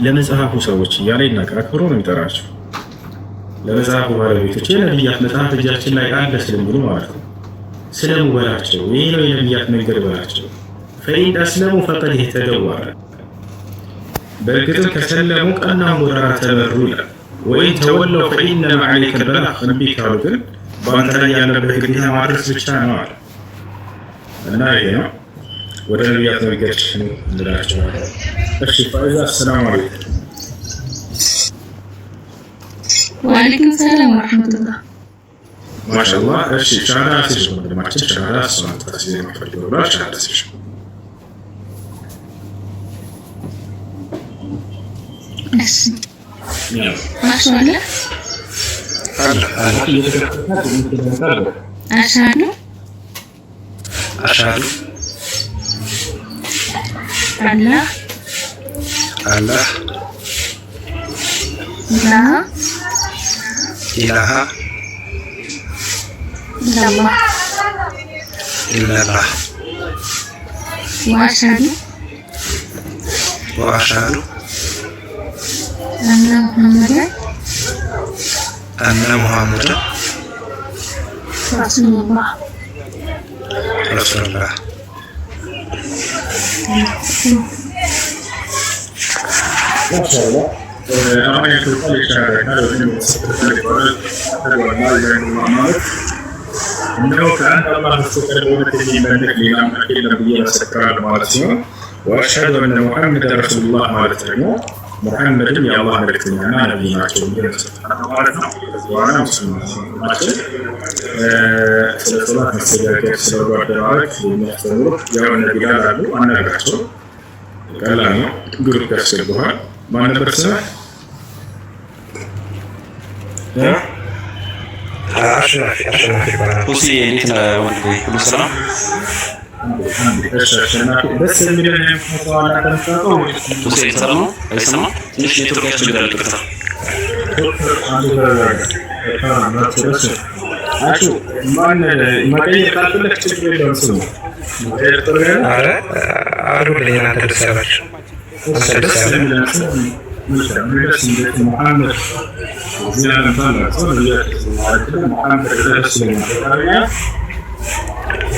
ለመጽሐፉ ሰዎች እያለ ይናገር አክብሮ ነው የሚጠራቸው። ለመጽሐፉ ባለቤቶች የነቢያት መጽሐፍ እጃችን ላይ አለ ስለሚሉ ማለት ነው። ስለሙ በላቸው፣ ይህ ነው የነቢያት መንገድ በላቸው። ፈኢን አስለሙ ፈቀድ ኢህተደው አለ። በእርግጥም ከሰለሙ ቀናውን ጎዳና ተመሩ ይላል። ወይን ተወለው ፈኢነማ ዐለይከ አልበላግ፣ እምቢ ካሉ ግን በአንተ ላይ ያለበት ግዴታ ማድረስ ብቻ ነው አለ እና ይሄ ነው ወደ ነቢያት መንገድ እንላቸዋለን። እሺ ፋይዛ አሰላሙ አለይኩም። ወአለይኩም ሰላም ወራህመቱላህ። ማሻአላህ። እሺ ሻሃዳ ሲሽ ወንድማችን ሻሃዳ ሷን ተስቢህ ማፈልገው ብላ ሻሃዳ ሲሽ እሺ ማሻአላህ አሻዱ አሻዱ አላህ አላህ ኢላሃ ኢላላህ ኢላላህ ወአሽሀዱ አነ ሙሐመደን ረሱሉላህ ማሻአላህ። አሁን የኢትዮጵያ ሻሃዳ ነው ከአንድ አላህ በስተቀር በእውነት የሚመለክ ሌላ አምላክ የለም ብዬ እመሰክራለሁ ማለት ሲሆን ወአሽሀዱ አነ ሙሐመደን ረሱሉላህ ማለት ደግሞ ሙሐመድም የአላህ መልእክተኛና ነቢይ ናቸው ብዬ እመሰክራለሁ ማለት ነው። በኋላ ሙስሊሞች ስለ ሶላት መሰጋገድ፣ ስለ ጓደማረት የሚያስተምሩ ያው እነ ቢላል አሉ። አናግራቸው ቀላል ነው። ግሩፕ ያስገቡሃል። ማን ነበር ስምህ? አሸናፊ ይባላል። ሁሴ እንዴት ነህ ወንድሜ? ሁሉ ሰላም? ደስ የሚለኝ ሁሴ ሰላም ነው? አይሰማም? ትንሽ ኔትወርክ ያስቸግራል። ይቅርታ። አሉልኝ እናንተ ደስ ያላችሁ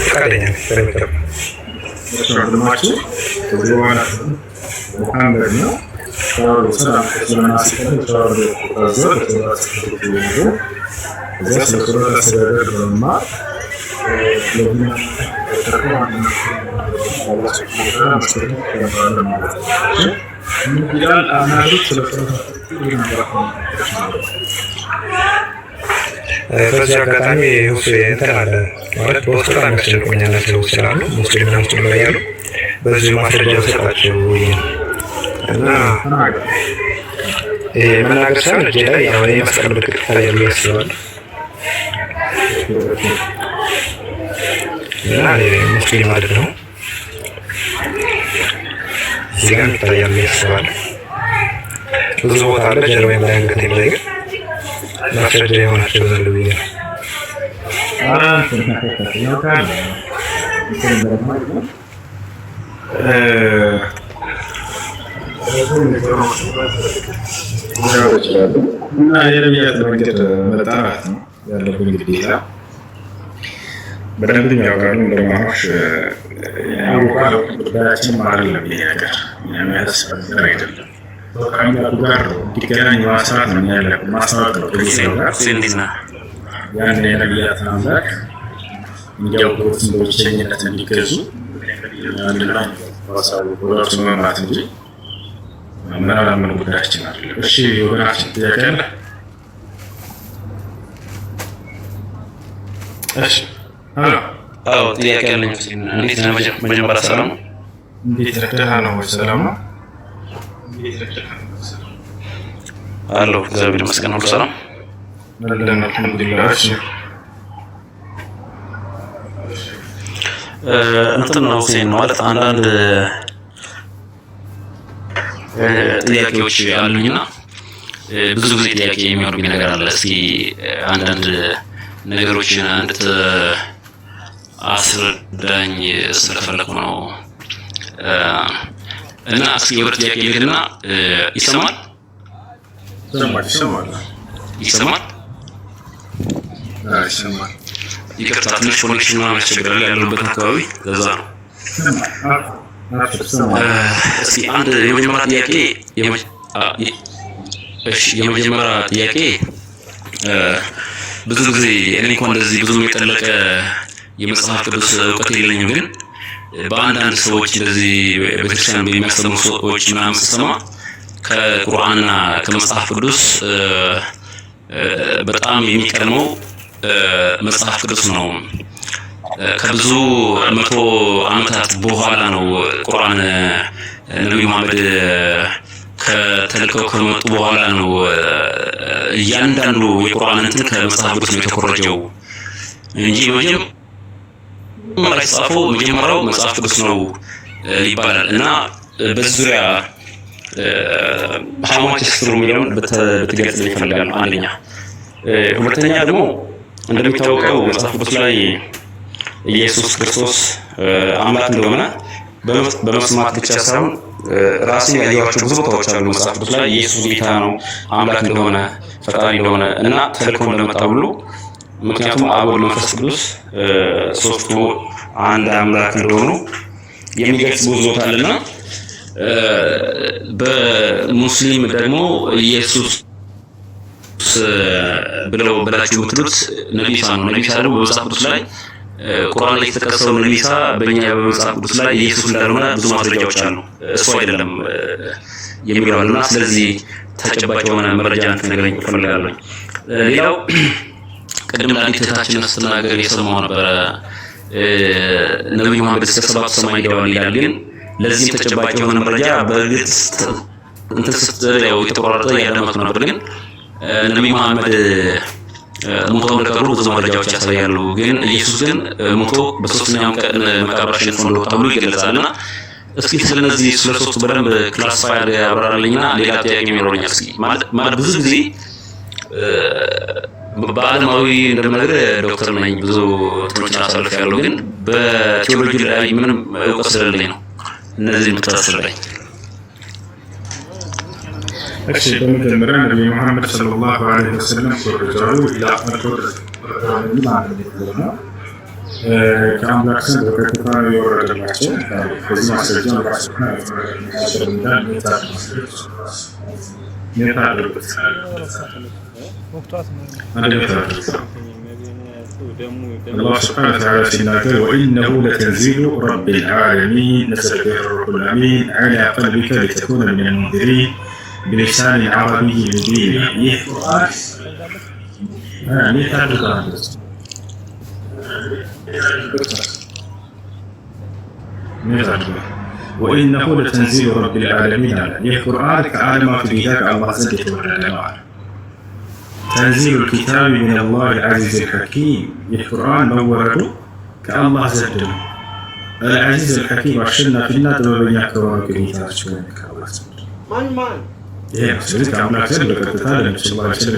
ፈቃደኛ በዚህ አጋጣሚ ሁሴ እንትን አለ ማለት በውስጥ በጣም የሚያስጨንቁኛል ሰዎች ስላሉ ሙስሊምና ሙስሊም ላይ ያሉ በዚሁ ማስረጃ ሰጣቸው እና መናገር ሳይሆን እጄ ላይ ያው የመስቀል ምልክት ይታያል ያስባል እና ሙስሊም አይደለሁም እዚህ ጋር ይታያል ያስባል ብዙ ቦታ አለ ጀርባዬም ላይ አንገቴም ላይ ግን ማስረጃ የሆናቸው ዘንድ ብዬ ነው። እና የነቢያት መንገድ መጣራት ነው ያለብን ግዴታ። በደንብ ያውቃሉ እንደማሆሽ ያውቃሉ። ጉዳያችን አይደለም ይሄ ነገር የሚያሳስብ ነገር አይደለም። ከአምላኩ ጋር እንዲገናኝ ማስራት ነው ያለብን፣ ማስታወቅ ነው። ያን የነቢያትን አምላክ እንዲያውቁት በብቸኝነት እንዲገዙ አንድ ላይ ወደርሱ መምራት እንጂ ምናምን ጉዳያችን አይደለም። እሺ ወገናችን ጥያቄ አለ? እሺ አዎ ጥያቄ አለኝ። እንዴት ነው መጀመሪያ ሰላም ነው? እንዴት ረዳህ ነው? ሰላም ነው አለሁ። እግዚአብሔር ይመስገን ሁሉ ሰላም አለን አልሐምዱሊላህ። እሺ እንትን ነው ሁሴን ማለት አንዳንድ ጥያቄዎች አሉኝና ብዙ ጊዜ ጥያቄ የሚሆንብኝ ነገር አለ። እስኪ አንዳንድ ነገሮችን አስረዳኝ ስለፈለኩ ነው። እና እስኪ የሁለት ጥያቄ ልግና ይሰማል? ይሰማል? ይቅርታ ትንሽ ኮኔክሽን ምናምን ያስቸግራል ያለሁበት አካባቢ ለዛ ነው። እስኪ አንድ የመጀመሪያ ጥያቄ ብዙ ጊዜ እኔ እንኳን እንደዚህ ብዙ የጠለቀ የመጽሐፍ ቅዱስ እውቀት የለኝም፣ ግን በአንዳንድ ሰዎች እንደዚህ ቤተክርስቲያን በሚያስተምሩ ሰዎች ምናምን ስሰማ ከቁርአንና ከመጽሐፍ ቅዱስ በጣም የሚቀድመው መጽሐፍ ቅዱስ ነው። ከብዙ መቶ ዓመታት በኋላ ነው ቁርአን ነብዩ መሐመድ ከተልከው ከመጡ በኋላ ነው እያንዳንዱ የቁርአን እንትን ከመጽሐፍ ቅዱስ ነው የተኮረጀው እንጂ መጀመሪያ የተጻፈው መጀመሪያው መጽሐፍ ቅዱስ ነው ይባላል። እና በዚህ ዙሪያ ሃይማኖት ስትሩ የሚለውን ብትገልጽ ይፈልጋል አንደኛ። ሁለተኛ ደግሞ እንደሚታወቀው መጽሐፍ ቅዱስ ላይ ኢየሱስ ክርስቶስ አምላክ እንደሆነ በመስማት ብቻ ሳይሆን ራሴን ያየኋቸው ብዙ ቦታዎች አሉ መጽሐፍ ቅዱስ ላይ ኢየሱስ ጌታ ነው፣ አምላክ እንደሆነ፣ ፈጣሪ እንደሆነ እና ተልኮ እንደመጣ ሁሉ ምክንያቱም አብ ወልድ መንፈስ ቅዱስ ሶስቱ አንድ አምላክ እንደሆኑ የሚገልጽ ብዙ ቦታ አለና በሙስሊም ደግሞ ኢየሱስ ብላችሁ የምትሉት ነብዩ ኢሳ ነው። ነብዩ ኢሳ ደግሞ በመጽሐፍ ቅዱስ ላይ ቁርአን ላይ የተጠቀሰው ነብዩ ኢሳ በእኛ በመጽሐፍ ቅዱስ ላይ ኢየሱስ እንዳልሆነ ብዙ ማስረጃዎች አሉ። እሱ አይደለም የሚለውና ስለዚህ ተጨባጭ የሆነ መረጃ እንድትነግረኝ እፈልጋለሁ። ሌላው ቅድም ለአንዲት እህታችን ስትናገር የሰማው ነበረ ነብዩ መሐመድ እስከ 7 ሰማይ ሄደዋል ይላል። ግን ለዚህም ተጨባጭ የሆነ መረጃ በእርግጥ እንትን ስትል ያው የተቆራረጠ ያዳመጥኩ ነበር። ግን ነብዩ መሐመድ ሞቶ እንደቀሩ ብዙ መረጃዎች ያሳያሉ። ግን ኢየሱስ ግን ሞቶ በሶስተኛው ቀን መቃብር አሸንፎ እንደወጣ ብሎ ይገለጻልና እስኪ ስለነዚህ ስለሶስቱ በደንብ ክላሲፋይ ያብራራልኝና ሌላ ጥያቄ የሚኖረኛል። እስኪ ማለት ብዙ ጊዜ በዓለማዊ እንደምነግርህ ዶክተር ነኝ፣ ብዙ ትምህርቶችን አሳልፌያለሁ። ግን በቴዎሎጂ ላይ ምንም እውቀት ስለሌለኝ ነው እነዚህን ብታስረዳኝ። እሺ በመጀመሪያ ነብዩ መሐመድ ሰለላሁ ዐለይሂ ወሰለም ተወረጃሉ ኢላ ከአምላክ ዘንድ በቀጥታ የወረደላቸው በዚህ ማስረጃ الله سبحانه وتعالى سيناكر وإنه لتنزيل رب العالمين نزل به الروح الأمين على قلبك لتكون من المنذرين بلسان عربي مبين. وإنه لتنزيل رب العالمين. القرآن كعالم في ذاك الله زد ولا تنزيل الكتاب من الله العزيز الحكيم. القرآن نورته كالله زد العزيز الحكيم عشنا في النار وبينك وكريتات شوية كالله زد. إيه، سيدك عملاك زد بكتتالي صلى الله عليه وسلم